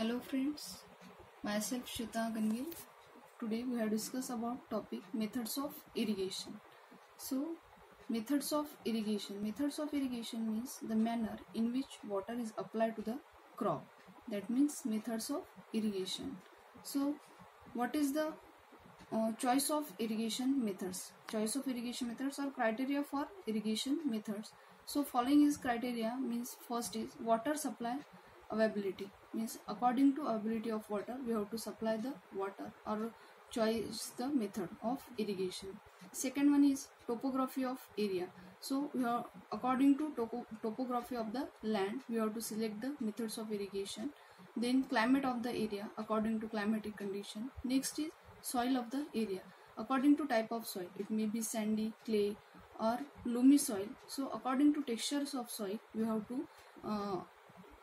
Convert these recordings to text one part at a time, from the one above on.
Hello friends, myself Shita Ganvir. Today we have discussed about topic methods of irrigation. So methods of irrigation. Methods of irrigation means the manner in which water is applied to the crop. That means methods of irrigation. So what is the choice of irrigation methods? Choice of irrigation methods or criteria for irrigation methods. So following is criteria means first is water supply availability, means according to availability of water we have to supply the water or choose the method of irrigation. Second one is topography of area. So we are according to topography of the land we have to select the methods of irrigation. Then climate of the area according to climatic condition. Next is soil of the area according to type of soil, it may be sandy, clay or loamy soil. So according to textures of soil we have to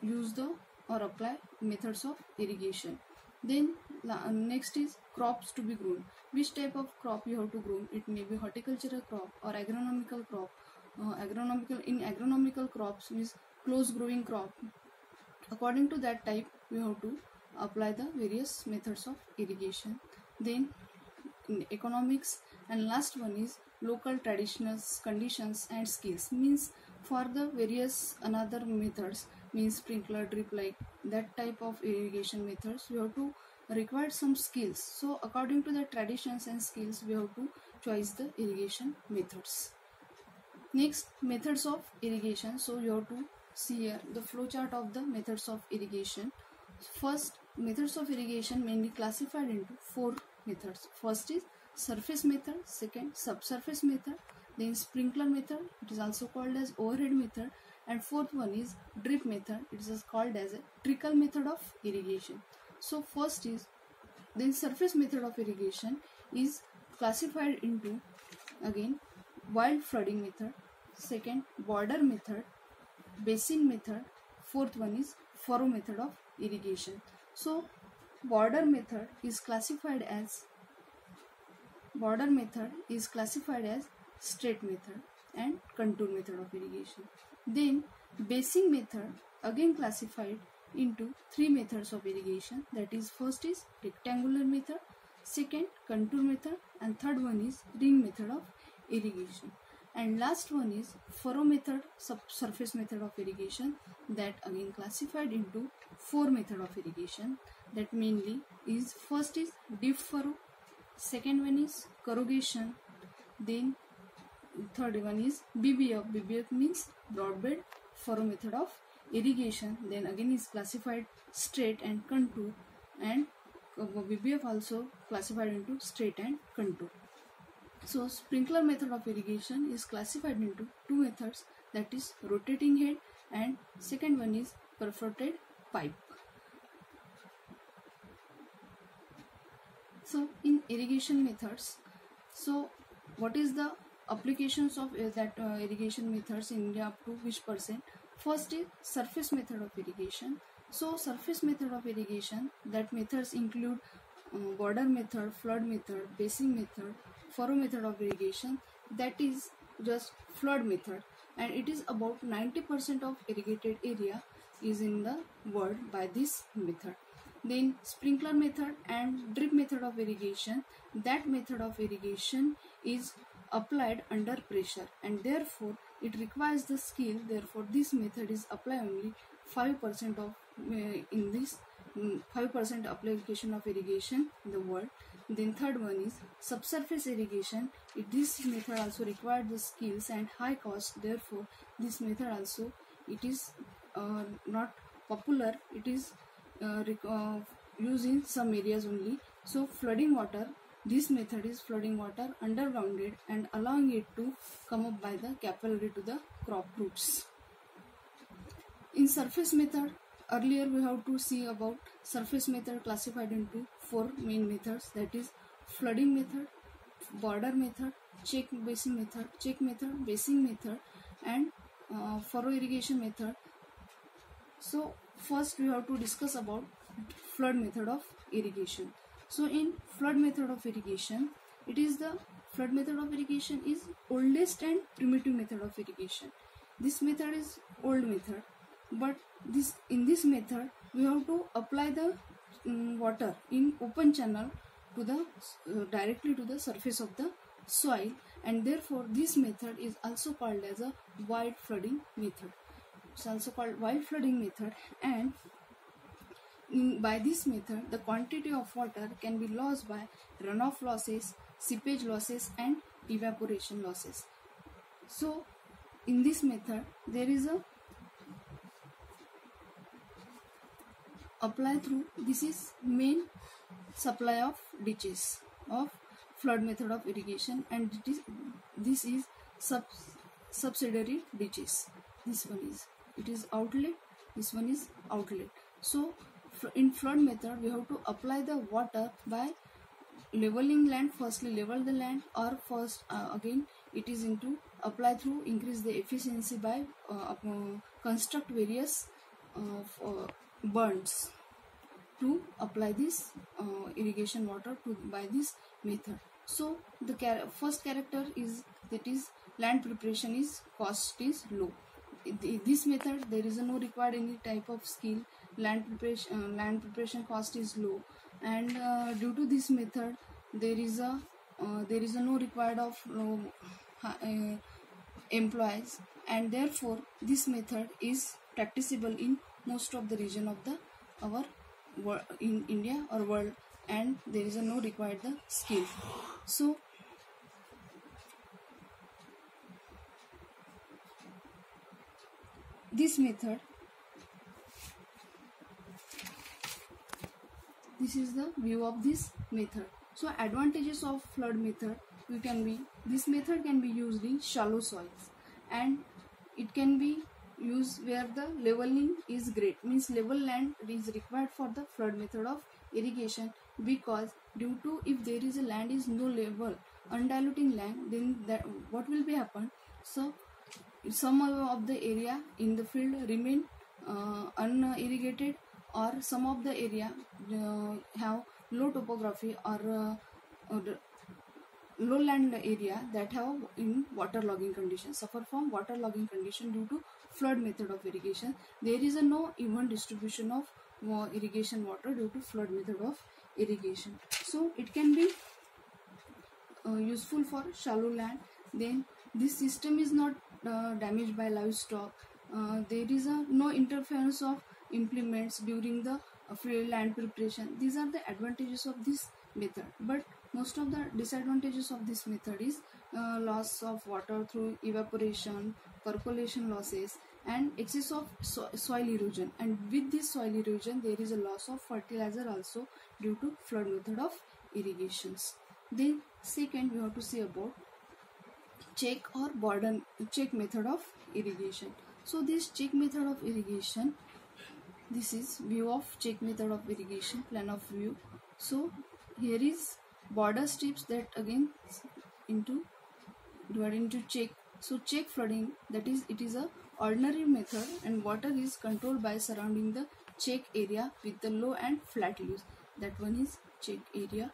use the or apply methods of irrigation. Then next is crops to be grown. Which type of crop you have to grow? It may be horticultural crop or agronomical crop. Agronomical crops means close growing crop. According to that type we have to apply the various methods of irrigation. Then in economics, and last one is local traditions, conditions and skills, means for the various another methods means sprinkler, drip, like that type of irrigation methods we have to require some skills. So according to the traditions and skills we have to choose the irrigation methods. Next, methods of irrigation. So you have to see here the flow chart of the methods of irrigation. First, methods of irrigation mainly classified into four methods. First is surface method, second subsurface method, then sprinkler method, it is also called as overhead method, and fourth one is drip method, it is called as a trickle method of irrigation. So first is then surface method of irrigation is classified into again wild flooding method, second border method, basin method, fourth one is furrow method of irrigation. So border method is classified as straight method and contour method of irrigation. Then basin method again classified into three methods of irrigation, that is first is rectangular method, second contour method, and third one is ring method of irrigation. And last one is furrow method, subsurface method of irrigation, that again classified into four method of irrigation, that mainly is first is deep furrow, second one is corrugation, then third one is BBF. BBF means broadbed furrow method of irrigation, then again is classified straight and contour, and BBF also classified into straight and contour. So sprinkler method of irrigation is classified into two methods, that is rotating head and second one is perforated pipe. So in irrigation methods, so what is the applications of irrigation methods in India up to which percent? First is surface method of irrigation. So surface method of irrigation, that methods include border method, flood method, basin method, furrow method of irrigation, that is just flood method, and it is about 90% of irrigated area is in the world by this method. Then sprinkler method and drip method of irrigation, that method of irrigation is applied under pressure and therefore it requires the skill, therefore this method is applied only 5% of in this 5% application of irrigation in the world. Then third one is subsurface irrigation, this method also required the skills and high cost, therefore this method also it is not popular, it is used in some areas only. So flooding water, this method is flooding water undergrounded and allowing it to come up by the capillary to the crop roots. In surface method, earlier we have to see about surface method classified into four main methods, that is flooding method, border method, check method, basin method, and furrow irrigation method. So first we have to discuss about flood method of irrigation. So in flood method of irrigation, flood method of irrigation is oldest and primitive method of irrigation. This method is old method, but in this method we have to apply the water in open channel to the directly to the surface of the soil, and therefore this method is also called as a wide flooding method. It's also called wide flooding method, and by this method the quantity of water can be lost by runoff losses, seepage losses, and evaporation losses. So in this method there is a apply through, this is main supply of ditches of flood method of irrigation, and this is subsidiary ditches. This one is, it is outlet, this one is outlet. So in flood method we have to apply the water by leveling land, firstly level the land, or first again it is into apply through increase the efficiency by construct various bunds to apply this irrigation water to by this method. So the first character is, that is land preparation is cost is low. This method there is no required any type of skill. Land preparation cost is low, and due to this method there is a no required of employees, and therefore this method is practicable in most of the region of the our in India or world, and there is a no required the skill. So this method, this is the view of this method. So advantages of flood method, we can be, this method can be used in shallow soils, and it can be used where the leveling is great, means level land is required for the flood method of irrigation, because due to if there is a land is no level, undiluting land, then that what will be happen, so some of the area in the field remain unirrigated, or some of the area have low topography or lowland area that have in waterlogging condition, suffer from waterlogging condition due to flood method of irrigation. There is a no even distribution of irrigation water due to flood method of irrigation. So it can be useful for shallow land. Then this system is not damaged by livestock. There is no interference of implements during the land preparation. These are the advantages of this method, but most of the disadvantages of this method is loss of water through evaporation, percolation losses, and excess of soil erosion, and with this soil erosion there is a loss of fertilizer also due to flood method of irrigations. Then second we have to see about check or border check method of irrigation. So this check method of irrigation, this is view of check method of irrigation, plan of view. So here is border strips that again into divided into check. So check flooding, that is it is a ordinary method, and water is controlled by surrounding the check area with the low and flat leaves. That one is check area.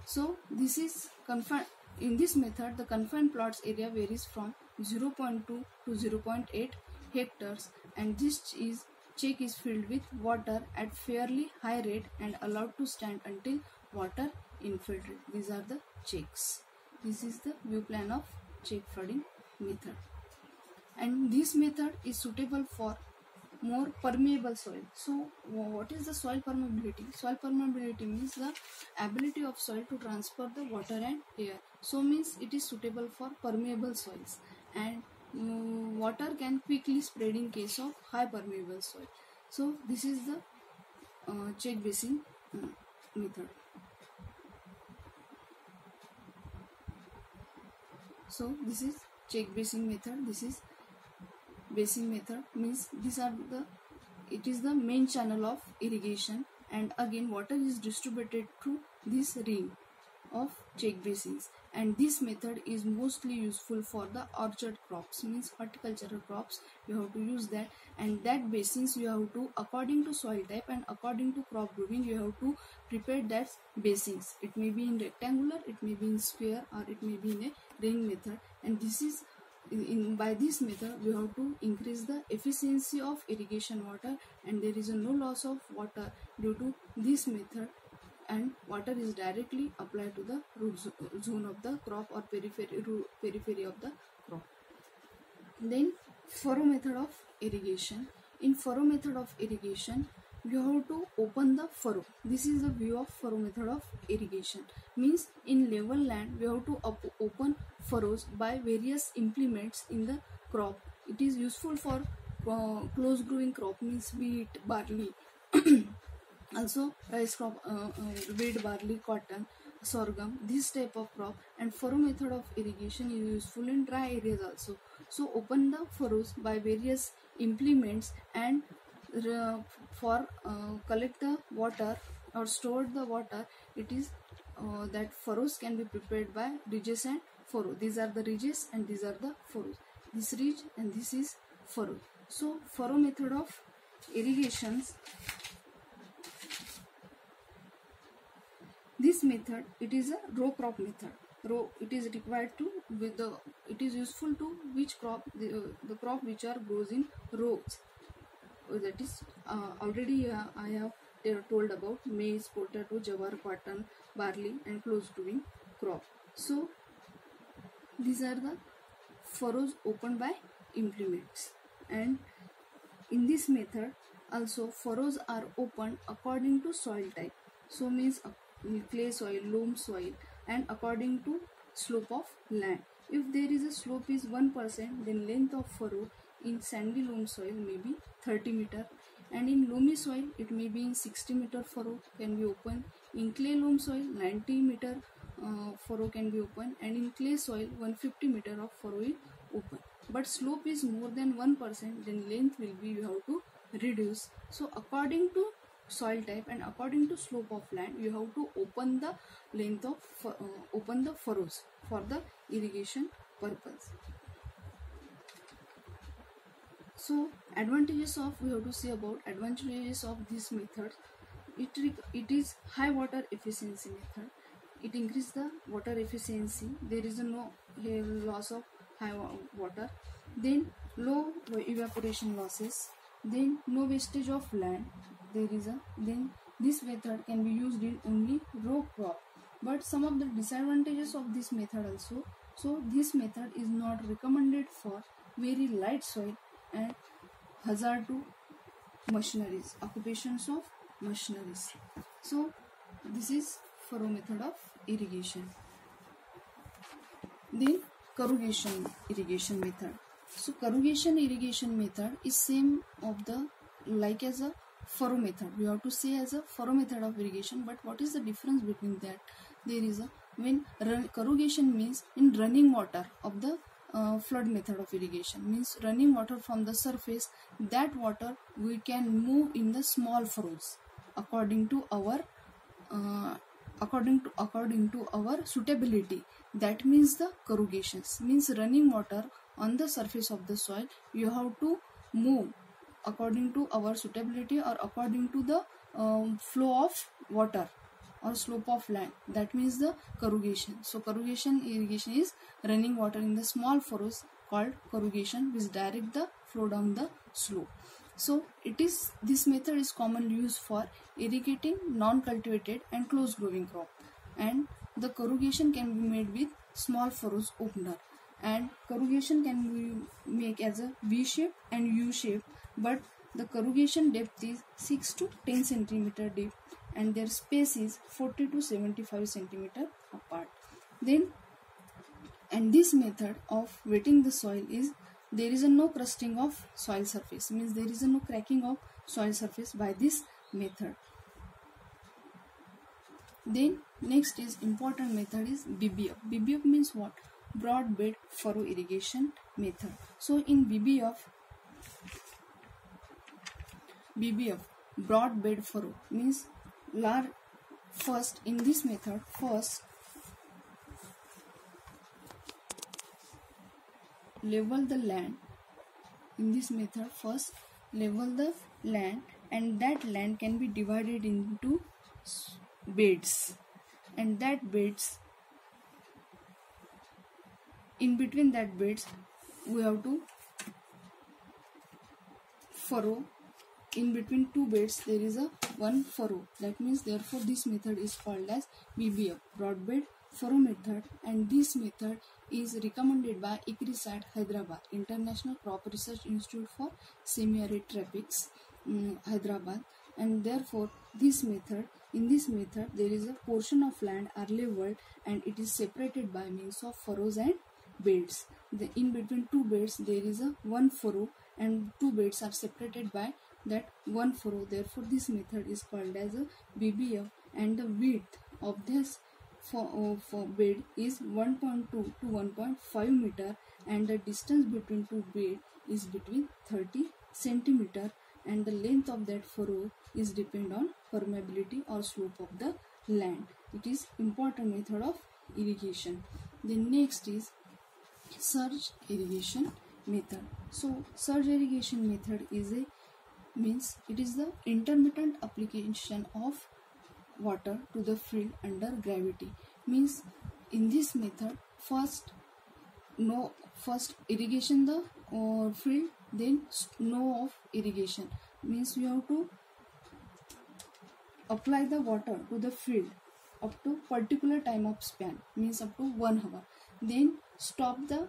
So this is confined, in this method the confined plots area varies from 0.2 to 0.8 hectares, and this is check is filled with water at fairly high rate and allowed to stand until water infiltrate. These are the checks. This is the view plan of check flooding method, and this method is suitable for more permeable soil. So what is the soil permeability? Soil permeability means the ability of soil to transfer the water and air. So means it is suitable for permeable soils, and water can quickly spread in case of high permeable soil. So this is the check basin method. So this is check basin method. This is basin method, means these are the, it is the main channel of irrigation, and again water is distributed through this ring of check basins, and this method is mostly useful for the orchard crops, means horticultural crops you have to use that, and that basins you have to, according to soil type and according to crop grouping, you have to prepare that basins. It may be in rectangular, it may be in square, or it may be in a ring method, and this is by this method we have to increase the efficiency of irrigation water, and there is no loss of water due to this method, and water is directly applied to the root zone of the crop or periphery of the crop. Then furrow method of irrigation. In furrow method of irrigation, we have to open the furrow. This is the view of furrow method of irrigation. Means in level land we have to open furrows by various implements in the crop. It is useful for close growing crop, means wheat, barley, also rice crop, wheat, barley, cotton, sorghum, this type of crop. And furrow method of irrigation is useful in dry areas also. So open the furrows by various implements, and for collect the water or store the water, it is that furrows can be prepared by ridges and furrow. These are the ridges and these are the furrows. This ridge and this is furrow. So furrow method of irrigations. This method, it is a row crop method. Row, it is required to it is useful to which crop, the crop which are grows in rows. That is already I have told about maize, potato, jawar, cotton, barley and close growing crop. So these are the furrows opened by implements. And in this method also furrows are opened according to soil type. So means clay soil, loam soil, and according to slope of land. If there is a slope is 1%, then length of furrow in sandy loam soil may be 30 meter, and in loamy soil it may be in 60 meter furrow can be open. In clay loam soil 90 meter furrow can be open, and in clay soil 150 meter of furrow is open. But slope is more than 1%, then length will be, you have to reduce. So according to soil type and according to slope of land, you have to open the length of open the furrows for the irrigation purpose. So advantages of, we have to see about advantages of this method. It is high water efficiency method. It increases the water efficiency. There is no loss of high water. Then low evaporation losses. Then no wastage of land. Then this method can be used in only row crop. But some of the disadvantages of this method also. So this method is not recommended for very light soil and hazard to machineries, occupations of machineries. So this is furrow method of irrigation. Then corrugation irrigation method. So corrugation irrigation method is same of the like as a furrow method. We have to say as a furrow method of irrigation, but what is the difference between that? There is a, when corrugation means in running water of the flood method of irrigation, means running water from the surface, that water we can move in the small furrows according to our according to our suitability. That means the corrugations, means running water on the surface of the soil, you have to move according to our suitability or according to the flow of water or slope of land. That means the corrugation. So corrugation irrigation is running water in the small furrows called corrugation, which direct the flow down the slope. So this method is commonly used for irrigating non-cultivated and close growing crop, and the corrugation can be made with small furrows opener, and corrugation can be make as a V shape and U shape, but the corrugation depth is 6 to 10 centimeter deep and their space is 40 to 75 centimeter apart. Then, and this method of wetting the soil is, there is a no crusting of soil surface, means there is a no cracking of soil surface by this method. Then next is important method is BBF. BBF means what? Broad bed furrow irrigation method. So in BBF broad bed furrow means first in this method, first level the land. In this method, first level the land, and that land can be divided into beds, and that beds, in between that beds we have to furrow. In between two beds there is a one furrow. That means therefore this method is called as BBF, broad bed furrow method, and this method is recommended by ICRISAT Hyderabad, International Crop Research Institute for Semi-Arid Tropics, Hyderabad. And therefore in this method there is a portion of land are leveled and it is separated by means of furrows and beds. In between two beds there is a one furrow and two beds are separated by that one furrow. Therefore this method is called as a BBF, and the width of this for bed is 1.2 to 1.5 meter, and the distance between two bed is between 30 centimeter, and the length of that furrow is depend on permeability or slope of the land. It is important method of irrigation. The next is surge irrigation method. So surge irrigation method is it is the intermittent application of water to the field under gravity. Means in this method first irrigation the field, then no of irrigation. Means you have to apply the water to the field up to particular time of span, means up to 1 hour, then stop the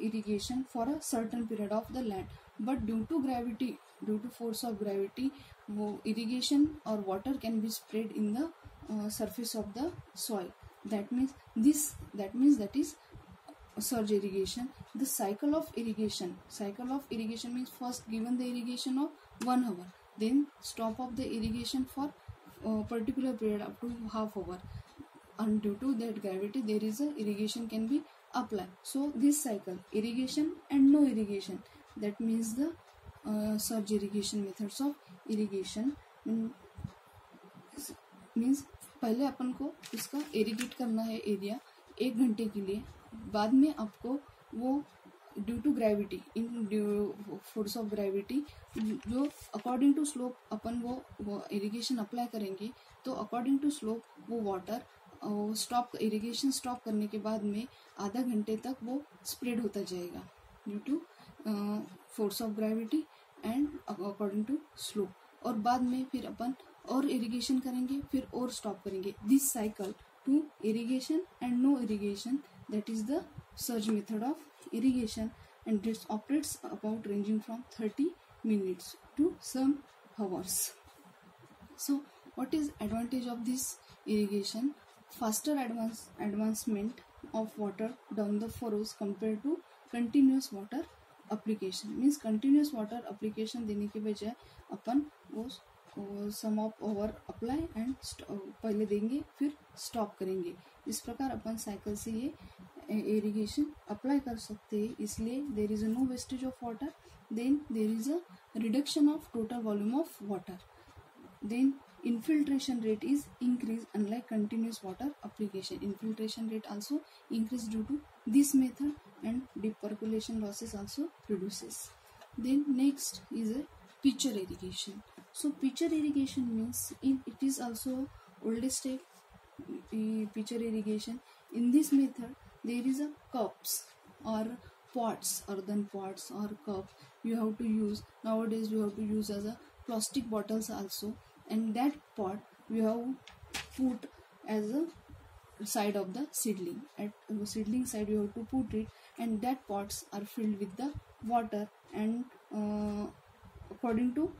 irrigation for a certain period of the land. But due to force of gravity, irrigation or water can be spread in the surface of the soil. That means that is surge irrigation. The cycle of irrigation means first given the irrigation of 1 hour, then stop of the irrigation for particular period up to half hour, and due to that gravity there is a irrigation can be applied. So this cycle, irrigation and no irrigation, that means the surge irrigation methods of irrigation. Means पहले अपन को इसका irrigate करना है area 1 घंटे के लिए, बाद में आपको वो due to gravity force of gravity जो अकॉर्डिंग टू स्लोप अपन वो इरिगेशन अप्लाई करेंगे, तो अकॉर्डिंग टू स्लोप वो वाटर इरिगेशन स्टॉप करने के बाद में आधा घंटे तक वो स्प्रेड होता जाएगा due to force of gravity and according to slope. और बाद में फिर अपन और इरिगेशन करेंगे, फिर और स्टॉप करेंगे. This cycle to irrigation and no irrigation, that is the surge method of irrigation, and it operates about ranging from 30 minutes to some hours. So what is advantage of this irrigation? Faster advancement of water down the furrows compared to continuous water application. Means continuous water application देने के बजाय अपन वो सम of over apply and पहले देंगे फिर stop करेंगे. इस प्रकार अपन साइकिल से ये इरिगेशन अप्लाई कर सकते हैं. इसलिए there is a no wastage of water, then there is a reduction of total volume of water, then infiltration rate is increased unlike continuous water application. Infiltration rate also increased due to this method, and deep percolation losses also reduces. Then next is a pitcher irrigation. So pitcher irrigation means it is also oldest type pitcher irrigation. In this method there is a cups or pots, earthen pots or cup you have to use. Nowadays you have to use as a plastic bottles also, and that pot we have put as a side of the seedling. At the seedling side you have to put it, and that pots are filled with the water, and according to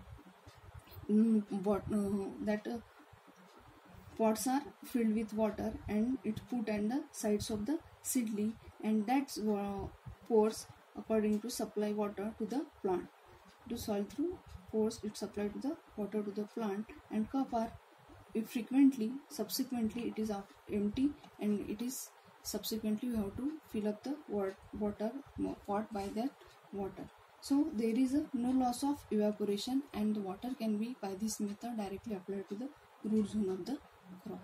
pots are filled with water and it's put on the sides of the seedling, and that pours according to supply water to the plant. To soil through pores it supply to the water to the plant, and cup are subsequently it is empty, and it is subsequently you have to fill up the water pot by that water. So there is no loss of evaporation, and the water can be by this method directly applied to the root zone of the crop.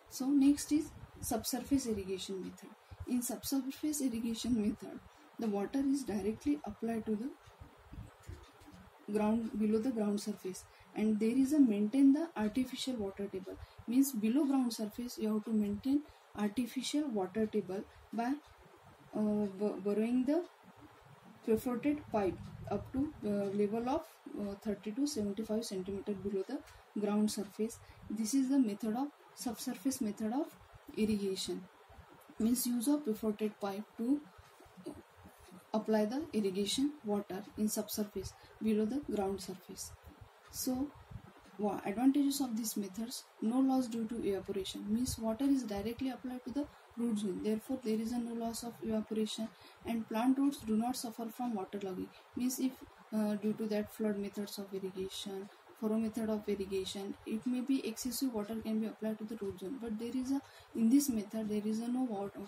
So next is subsurface irrigation method. In subsurface irrigation method the water is directly applied to the ground below the ground surface, and there is a maintain the artificial water table. Means below ground surface you have to maintain artificial water table by borrowing the perforated pipe up to level of 30 to 75 centimeter below the ground surface. This is the method of subsurface method of irrigation, means use of perforated pipe to apply the irrigation water in subsurface below the ground surface. So advantages of these methods: no loss due to evaporation, means water is directly applied to the root zone, therefore there is a no loss of evaporation, and plant roots do not suffer from waterlogging, means if due to that flood methods of irrigation, furrow method of irrigation, it may be excessive water can be applied to the root zone, but there is a, in this method there is a no water,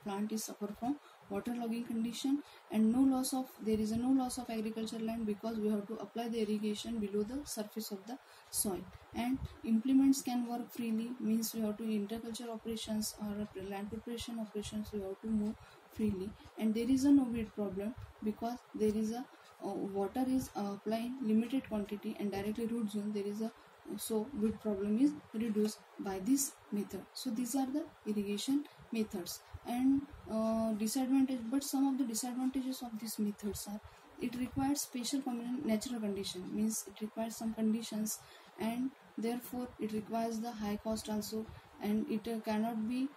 plant is suffer from waterlogging condition, and no loss of, there is a no loss of agricultural land, because we have to apply the irrigation below the surface of the soil, and implements can work freely, means we have to interculture operations or land preparation operations, we have to move freely, and there is a no weed problem, because there is a water is applied limited quantity and directly root zone, there is a, so weed problem is reduced by this method. So these are the irrigation methods, and disadvantage, but some of the disadvantages of these methods are, it requires special natural condition, means it requires some conditions, and therefore it requires the high cost also, and it cannot be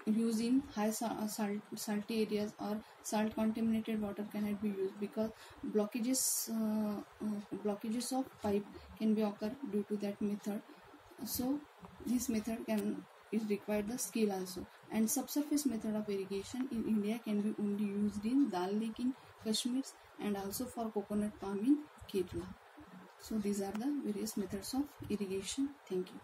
used in high salty areas, or salt contaminated water cannot be used, because blockages of pipe can be occur due to that method. So this method can, it require the skill also. And subsurface method of irrigation in India can be only used in Dal Lake in Kashmir, and also for coconut palm in Kerala. So these are the various methods of irrigation. Thank you.